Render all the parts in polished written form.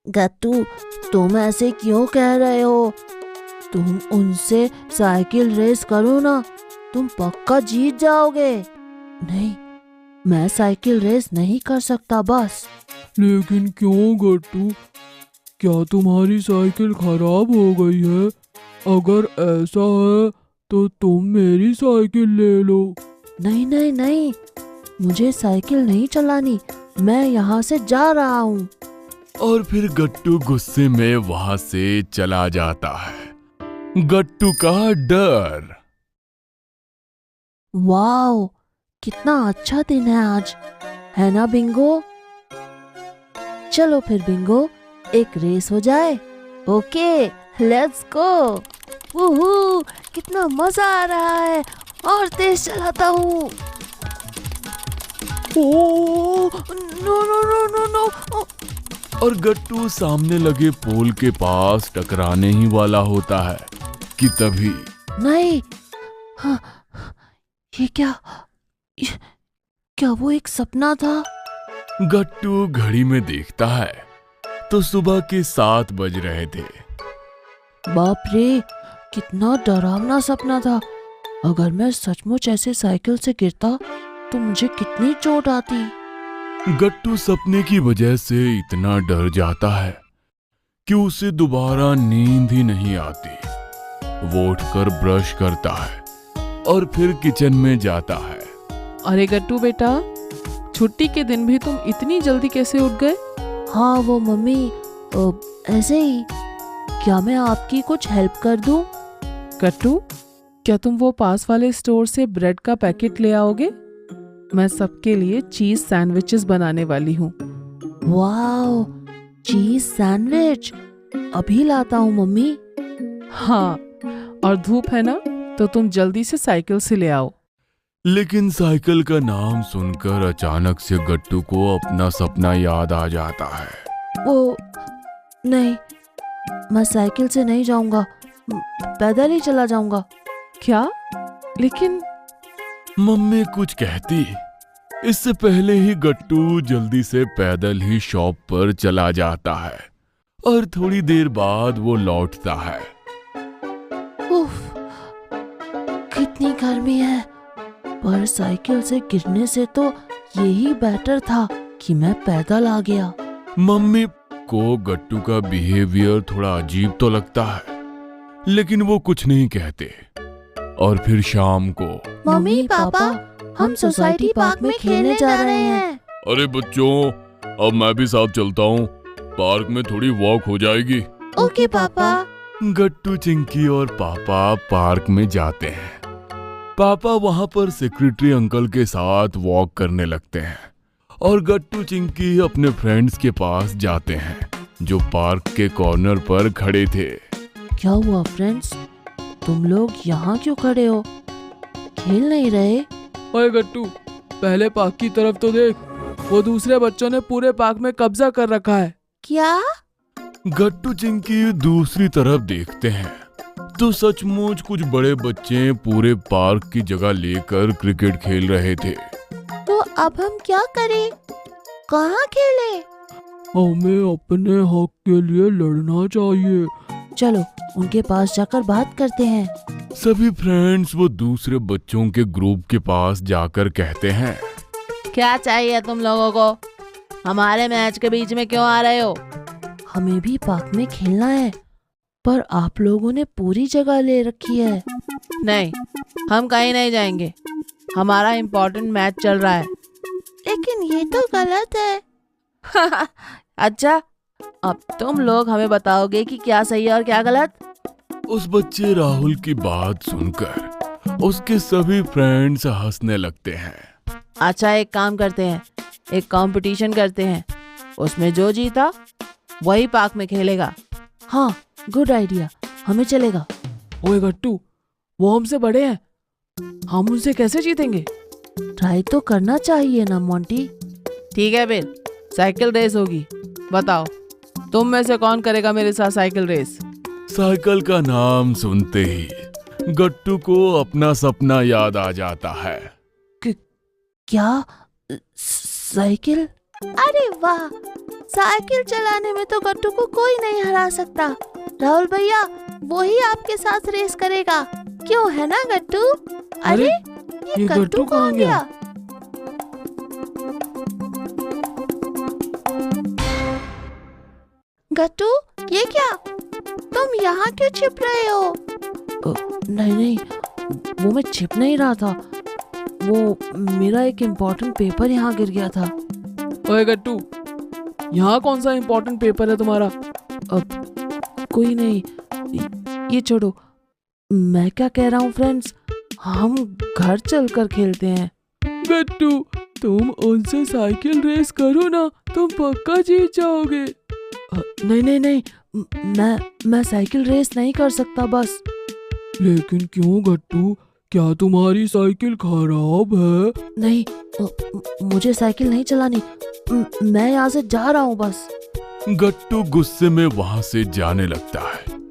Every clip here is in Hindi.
गट्टू, तुम ऐसे क्यों कह रहे हो? तुम उनसे साइकिल रेस करो ना, तुम पक्का जीत जाओगे। नहीं, मैं साइकिल रेस नहीं कर सकता बस। लेकिन क्यों गट्टू, क्या तुम्हारी साइकिल खराब हो गई है? अगर ऐसा है तो तुम मेरी साइकिल ले लो। नहीं नहीं नहीं, मुझे साइकिल नहीं चलानी, मैं यहाँ से जा रहा हूँ। और फिर गट्टू गुस्से में वहां से चला जाता है। गट्टू का डर। वाओ, कितना अच्छा दिन है आज, है ना बिंगो? चलो फिर बिंगो, एक रेस हो जाए। Okay, let's go. वूहू, कितना मजा आ रहा है, और तेज चलाता हूँ। Oh, no no no no no. और गट्टू सामने लगे पोल के पास टकराने ही वाला होता है कि तभी नहीं, हाँ, ये क्या वो एक सपना था? गट्टू घड़ी में देखता है तो सुबह के 7 बज रहे थे। बाप रे, कितना डरावना सपना था। अगर मैं सचमुच ऐसे साइकिल से गिरता तो मुझे कितनी चोट आती। गट्टू सपने की वजह से इतना डर जाता है कि उसे दोबारा नींद ही नहीं आती। वो उठकर ब्रश करता है और फिर किचन में जाता है। अरे गट्टू बेटा, छुट्टी के दिन भी तुम इतनी जल्दी कैसे उठ गए? हाँ वो मम्मी, ऐसे ही। क्या मैं आपकी कुछ हेल्प कर दूं? गट्टू, क्या तुम वो पास वाले स्टोर से ब्रेड का पैकेट ले आओगे? मैं सबके लिए चीज सैंडविचेस बनाने वाली हूँ। वाओ, चीज सैंडविच, अभी लाता हूँ मम्मी। हाँ, और धूप है ना, तो तुम जल्दी से साइकिल से ले आओ। लेकिन साइकिल का नाम सुनकर अचानक से गट्टू को अपना सपना याद आ जाता है। वो नहीं, मैं साइकिल से नहीं जाऊंगा, पैदल ही चला जाऊंगा। क्या? लेकिन मम्मी कुछ कहती इससे पहले ही गट्टू जल्दी से पैदल ही शॉप पर चला जाता है और थोड़ी देर बाद वो लौटता है। उफ, कितनी गर्मी है, पर साइकिल से गिरने से तो यही बेटर था कि मैं पैदल आ गया। मम्मी को गट्टू का बिहेवियर थोड़ा अजीब तो लगता है, लेकिन वो कुछ नहीं कहते। और फिर शाम को मम्मी पापा, हम सोसाइटी पार्क में खेलने जा रहे हैं। अरे बच्चों, अब मैं भी साथ चलता हूँ, पार्क में थोड़ी वॉक हो जाएगी। ओके पापा। गट्टू, चिंकी और पापा पार्क में जाते हैं। पापा वहाँ पर सेक्रेटरी अंकल के साथ वॉक करने लगते हैं और गट्टू चिंकी अपने फ्रेंड्स के पास जाते हैं जो पार्क के कॉर्नर पर खड़े थे। क्या हुआ फ्रेंड्स, तुम लोग यहाँ क्यों खड़े हो? खेल नहीं रहे? ओए गट्टू, पहले पार्क की तरफ तो देख, वो दूसरे बच्चों ने पूरे पार्क में कब्जा कर रखा है। क्या? गट्टू चिंकी दूसरी तरफ देखते हैं तो सचमुच कुछ बड़े बच्चे पूरे पार्क की जगह लेकर क्रिकेट खेल रहे थे। तो अब हम क्या करें? कहाँ खेलें? हमें अपने हक के लिए लड़ना चाहिए। चलो उनके पास जाकर बात करते हैं। सभी फ्रेंड्स वो दूसरे बच्चों के ग्रुप के पास जाकर कहते हैं, क्या चाहिए तुम लोगों को? हमारे मैच के बीच में क्यों आ रहे हो? हमें भी पार्क में खेलना है, पर आप लोगों ने पूरी जगह ले रखी है। नहीं, हम कहीं नहीं जाएंगे, हमारा इम्पोर्टेंट मैच चल रहा है। लेकिन ये तो गलत है। अच्छा, अब तुम लोग हमें बताओगे कि क्या सही है और क्या गलत? उस बच्चे राहुल की बात सुनकर उसके सभी फ्रेंड्स हंसने लगते हैं। अच्छा, एक काम करते हैं, एक कंपटीशन करते हैं, उसमें जो जीता वही पार्क में खेलेगा। हाँ, गुड आइडिया, हमें चलेगा। ओए गट्टू, वो हमसे बड़े हैं, हम उनसे कैसे जीतेंगे? ट्राई तो करना चाहिए ना मोंटी। ठीक है, फिर साइकिल रेस होगी। बताओ, तुम में से कौन करेगा मेरे साथ साइकिल रेस? साइकिल का नाम सुनते ही गट्टू को अपना सपना याद आ जाता है। क्या? साइकिल? अरे वाह, साइकिल चलाने में तो गट्टू को कोई नहीं हरा सकता। राहुल भैया वो ही आपके साथ रेस करेगा, क्यों है ना गट्टू? अरे ये गट्टू कहाँ गया? गट्टू ये क्या, तुम यहाँ क्यों छिप रहे हो? नहीं, वो मैं छिप नहीं रहा था, वो मेरा एक इम्पोर्टेंट पेपर यहाँ गिर गया था। ओए गट्टू, यहाँ कौन सा इम्पोर्टेंट पेपर है तुम्हारा? कोई नहीं, ये छोड़ो। मैं क्या कह रहा हूँ फ्रेंड्स, हम घर चलकर खेलते हैं। गट्टू तुम उनसे साइकिल रेस करो ना, तुम पक्का जीत जाओगे। नहीं, मैं साइकिल रेस नहीं कर सकता बस। लेकिन क्यों गट्टू, क्या तुम्हारी साइकिल खराब है? नहीं, मुझे साइकिल नहीं चलानी, मैं यहाँ से जा रहा हूँ बस। गट्टू गुस्से में वहां से जाने लगता है।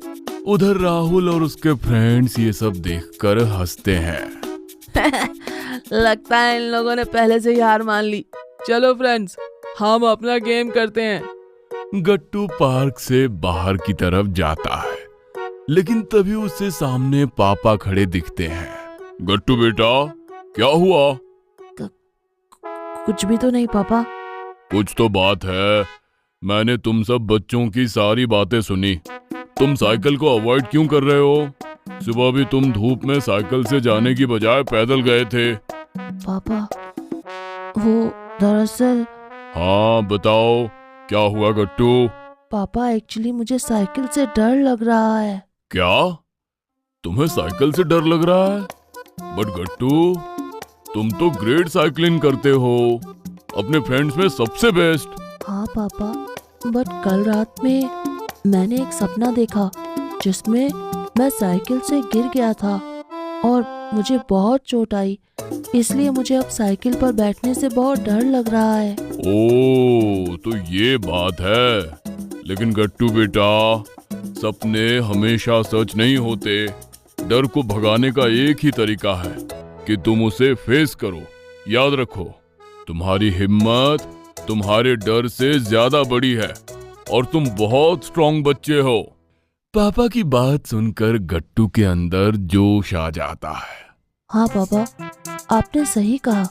उधर राहुल और उसके फ्रेंड्स ये सब देखकर हंसते हैं। लगता है इन लोगों ने पहले से ही हार मान ली। चलो फ्रेंड्स, हम अपना गेम करते हैं। गट्टू पार्क से बाहर की तरफ जाता है, लेकिन तभी उसे सामने पापा खड़े दिखते हैं। गट्टू बेटा, क्या हुआ? कुछ भी तो नहीं पापा। कुछ तो बात है, मैंने तुम सब बच्चों की सारी बातें सुनी। तुम साइकिल को अवॉइड क्यों कर रहे हो? सुबह भी तुम धूप में साइकिल से जाने की बजाय पैदल गए थे। पापा वो दरअसल। हाँ बताओ, क्या हुआ गट्टू? पापा एक्चुअली मुझे साइकिल से डर लग रहा है। क्या तुम्हें साइकिल से डर लग रहा है? बट गट्टू, तुम तो ग्रेट साइकिलिंग करते हो, अपने फ्रेंड्स में सबसे बेस्ट। हाँ पापा, बट कल रात में मैंने एक सपना देखा जिसमें मैं साइकिल से गिर गया था और मुझे बहुत चोट आई, इसलिए मुझे अब साइकिल पर बैठने से बहुत डर लग रहा है। ओह, तो ये बात है। लेकिन गट्टू बेटा, सपने हमेशा सच नहीं होते। डर को भगाने का एक ही तरीका है कि तुम उसे फेस करो। याद रखो, तुम्हारी हिम्मत तुम्हारे डर से ज्यादा बड़ी है और तुम बहुत स्ट्रॉन्ग बच्चे हो। पापा की बात सुनकर गट्टू के अंदर जोश आ जाता है। हाँ पापा, आपने सही कहा,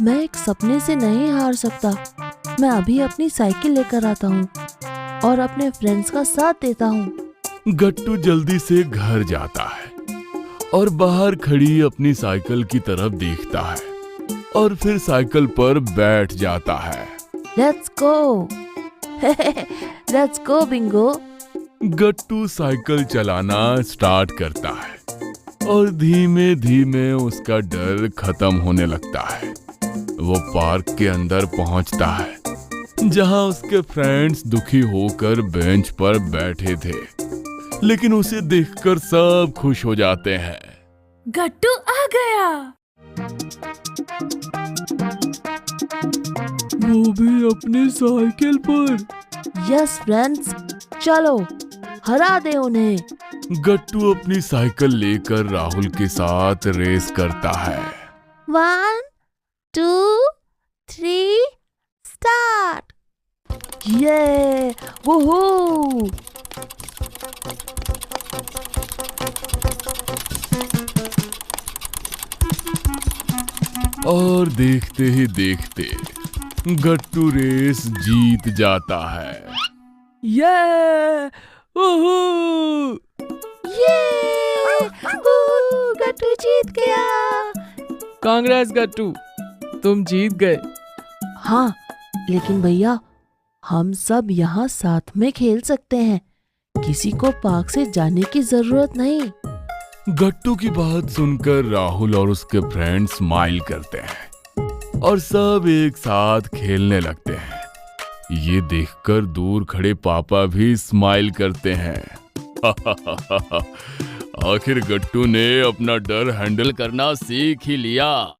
मैं एक सपने से नहीं हार सकता। मैं अभी अपनी साइकिल लेकर आता हूँ और अपने फ्रेंड्स का साथ देता हूँ। गट्टू जल्दी से घर जाता है और बाहर खड़ी अपनी साइकिल की तरफ देखता है और फिर साइकिल पर बैठ जाता है। Let's go let's go Bingo. Gattu cycle चलाना स्टार्ट करता है और धीमे धीमे उसका डर खत्म होने लगता है। वो पार्क के अंदर पहुंचता है जहां उसके फ्रेंड्स दुखी होकर बेंच पर बैठे थे, लेकिन उसे देखकर सब खुश हो जाते हैं। गट्टू आ गया। वो भी अपनी साइकिल पर। यस फ्रेंड्स, चलो हरा दे उन्हें। गट्टू अपनी साइकिल लेकर राहुल के साथ रेस करता है। 1 2 3 स्टार्ट। ये वूहू। और देखते ही देखते गट्टू रेस जीत जाता है। ये ओहो, गट्टू जीत गया। कांग्रेस गट्टू, तुम जीत गए। हाँ, लेकिन भैया हम सब यहाँ साथ में खेल सकते हैं, किसी को पार्क से जाने की जरूरत नहीं। गट्टू की बात सुनकर राहुल और उसके फ्रेंड्स स्माइल करते हैं और सब एक साथ खेलने लगते हैं। ये देखकर दूर खड़े पापा भी स्माइल करते हैं। आखिर गट्टू ने अपना डर हैंडल करना सीख ही लिया।